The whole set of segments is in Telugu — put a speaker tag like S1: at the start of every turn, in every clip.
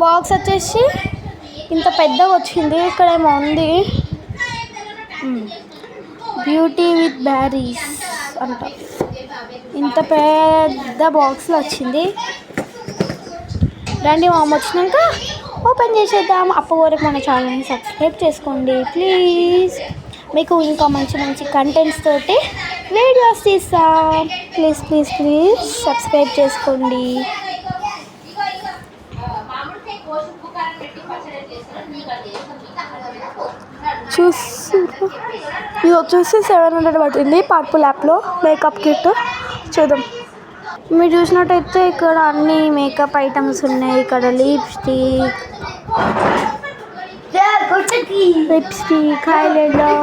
S1: బాక్స్ వచ్చేసి ఇంత పెద్దగా వచ్చింది. ఇక్కడ ఏమో ఉంది బ్యూటీ విత్ బ్యారీస్ అంట. ఇంత పెద్ద బాక్స్లో వచ్చింది. రండి మా అమ్మ వచ్చినాక ఓపెన్ చేసేద్దాం. అప్పటివరకు మన ఛానల్ని సబ్స్క్రైబ్ చేసుకోండి ప్లీజ్. మీకు ఇంకా మంచి మంచి కంటెంట్స్ తోటి వీడియోస్ తీస్తా. ప్లీజ్ ప్లీజ్ ప్లీజ్ సబ్స్క్రైబ్ చేసుకోండి. ఇది వచ్చేసి 700 పట్టింది పర్పుల్ యాప్లో మేకప్ కిట్. చూద్దాం. మీరు చూసినట్టయితే ఇక్కడ అన్ని మేకప్ ఐటమ్స్ ఉన్నాయి. ఇక్కడ లిప్స్టిక్, హైలైటర్,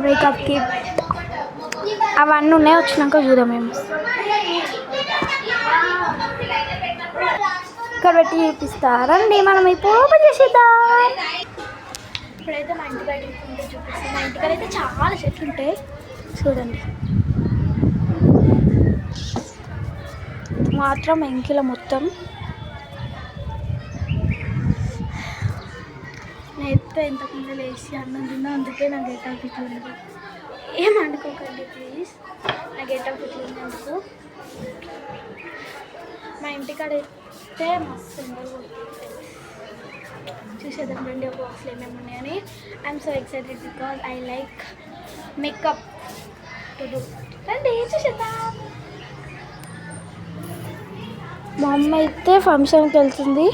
S1: మేకప్ కిట్ అవన్నీ ఉన్నాయి. వచ్చినాక చూద్దాం. మేము ఇక్కడ పెట్టి చూపిస్తారండి. మనం ఇప్పుడు ఓపెన్ చేసేద్దాం. ఇప్పుడైతే మా ఇంటి బయట చూపిస్తాం. మా ఇంటికాడ అయితే చాలా చెట్లు ఉంటాయి చూడండి. మాత్రం ఎంకిల మొత్తం నేనైతే ఇంతకుముందు లేచి అన్నం తిన్నా. అందుకే నా గెటప్ ఇట్లా ఉంది. ఏం అనుకోకండి ప్లీజ్. నా గెటప్ ఇట్లా ఉన్నందుకు. మా ఇంటికాడ అయితే మస్తు ఎండలు చూసేద్దాం రండి. ఒక బాక్స్లో ఏమేమి ఉన్నాయని. I'm so excited because I like makeup to do. రండి చూసేద్దాం. మా అమ్మ అయితే ఫంక్షన్కి వెళ్తుంది.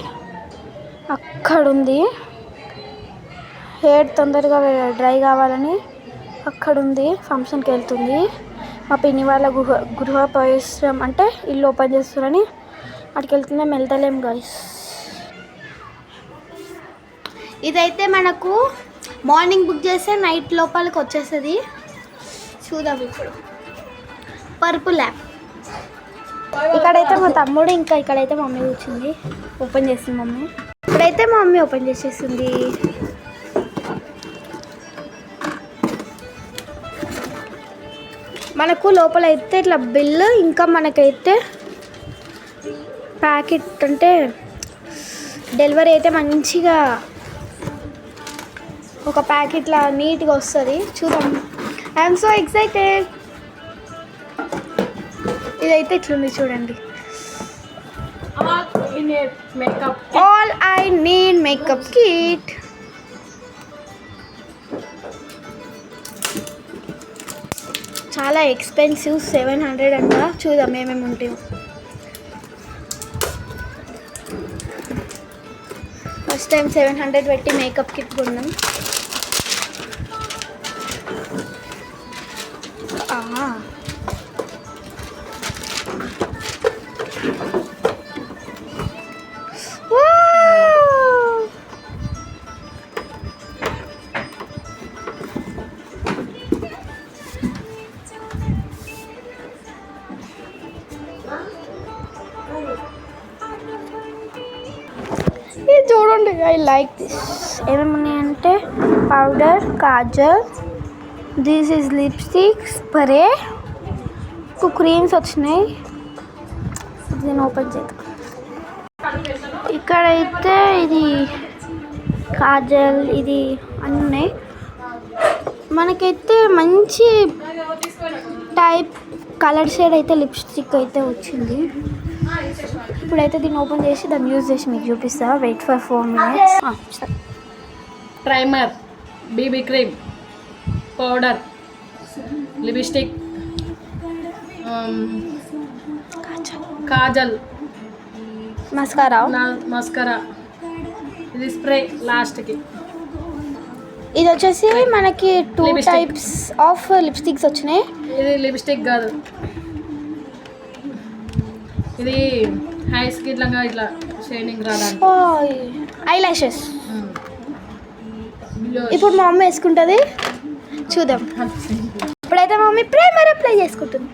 S1: అక్కడుంది. హెయిర్ తొందరగా డ్రై కావాలని అక్కడుంది. ఫంక్షన్కి వెళ్తుంది. మా పిన్ని వాళ్ళ గృహ ప్రవేశం అంటే ఇల్లు ఓపెన్ చేస్తారని అక్కడికి వెళ్తున్నాం. వెళ్తలేం గైస్. ఇదైతే మనకు మార్నింగ్ బుక్ చేస్తే నైట్ లోపలికి వచ్చేస్తుంది. చూద్దాం ఇప్పుడు. Purple app. ఇక్కడైతే మా తమ్ముడు, ఇంకా ఇక్కడైతే మమ్మీ కూర్చుంది. ఓపెన్ చేస్తుంది మమ్మీ. ఇక్కడైతే మా మమ్మీ ఓపెన్ చేసేస్తుంది. మనకు లోపల అయితే ఇట్లా బిల్లు, ఇంకా మనకైతే ప్యాకెట్ అంటే డెలివరీ అయితే మంచిగా ఒక ప్యాకెట్లా నీట్గా వస్తుంది. చూద్దాం. I'm so excited. ఇదైతే ఇట్లుంది చూడండి. All I need makeup kit. చాలా ఎక్స్పెన్సివ్, 700 అంట. చూద్దాం ఏమేమి ఉంటాయో. ఫస్ట్ టైం 700 పెట్టి మేకప్ కిట్ కొన్నాం. ఇది చూడండి. I like this. ఏమేమి ఉన్నాయంటే powder, Kajal, this is lipstick, spray, creams వచ్చినాయి. దీన్ని ఓపెన్ చేద్దాం. ఇక్కడైతే ఇది కాజల్, ఇది అన్నీ ఉన్నాయి. మనకైతే మంచి టైప్ కలర్ షేడ్ అయితే లిప్స్టిక్ అయితే వచ్చింది. ఇప్పుడైతే దీన్ని ఓపెన్ చేసి దాన్ని యూజ్ చేసి మీకు చూపిస్తా. Wait for 4 minutes.
S2: Primer, BB cream, powder, lipstick, kajal, mascara, ఇది స్ప్రే లాస్ట్కి.
S1: ఇది వచ్చేసి మనకి 2 టైప్స్ ఆఫ్ లిప్స్టిక్స్ వచ్చినాయి.
S2: ఇది లిప్స్టిక్ కాదు, ఇది హైస్కి ఇట్లా షైనింగ్ రావడానికి
S1: ఐ లాషెస్. ఇప్పుడు మా మమ్మీ వేసుకుంటుంది. చూద్దాం. ఇప్పుడైతే మా మమ్మీ ప్రైమర్ అప్లై చేసుకుంటుంది.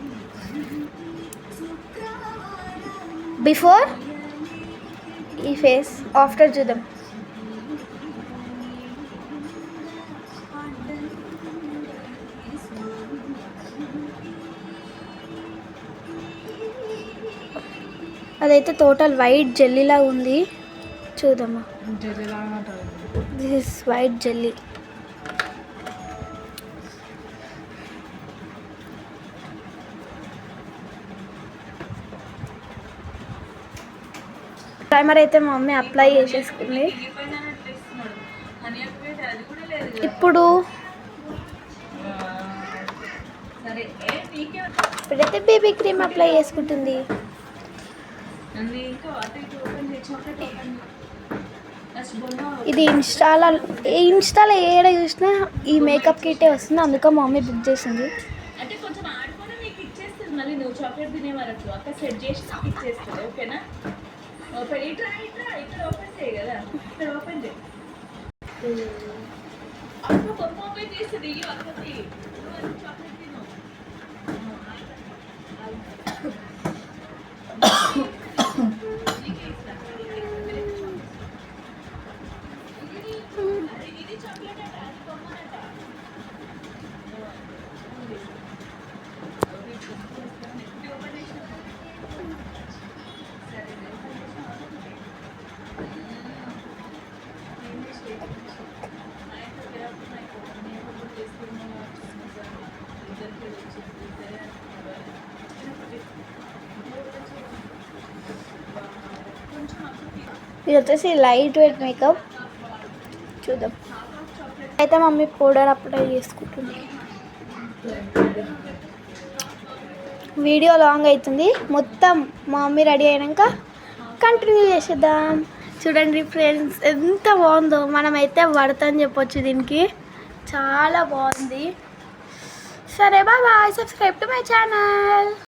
S1: బిఫోర్ ఈ ఫేస్, ఆఫ్టర్ చూద్దాం. అదైతే టోటల్ వైట్ జెల్లీలా ఉంది. చూద్దామా.
S2: జెల్లీ లాగా ఉంటుంది.
S1: This is white jelly. Primer అయితే మా మమ్మీ అప్లై చేసేసుకుంది. ఇప్పుడు ఇప్పుడైతే బేబీ క్రీమ్ అప్లై చేసుకుంటుంది. ఇది ఇన్స్టాలో ఏడ చూసినా ఈ మేకప్ కిట్టే వస్తుంది, అందుకే మా మమ్మీ బుక్ చేసింది.
S3: అంటే కొంచెం ఆడుకొని నీకు ఇచ్చేస్తుంది, మళ్ళీ నువ్వు చాక్లెట్ తినే వరకు అక్క సెట్ చేసి నాకు ఇచ్చేస్తుంది. ఓకేనా? ఓపెన్ ఇట్లా ఇక్కడ ఓపెన్ చేయి కదా, ఇక్కడ ఓపెన్ చేయి. అక్క బొమ్మ ఓపెన్ చేస్తుంది అక్కకి. నువ్వు చాక్లెట్ తిను. ఇది చాక్లెట్ అట, అది బొమ్మనట.
S1: ఇది వచ్చేసి లైట్ వెయిట్ మేకప్. చూద్దాం. అయితే మమ్మీ పౌడర్ అప్లై చేసుకుంటుంది. వీడియో లాంగ్ అవుతుంది, మొత్తం మా మమ్మీ రెడీ అయినాక కంటిన్యూ చేసేద్దాం. చూడండి ఫ్రెండ్స్ ఎంత బాగుందో. మనమైతే పడతాని చెప్పొచ్చు దీనికి, చాలా బాగుంది. సరే bye, subscribe to my channel.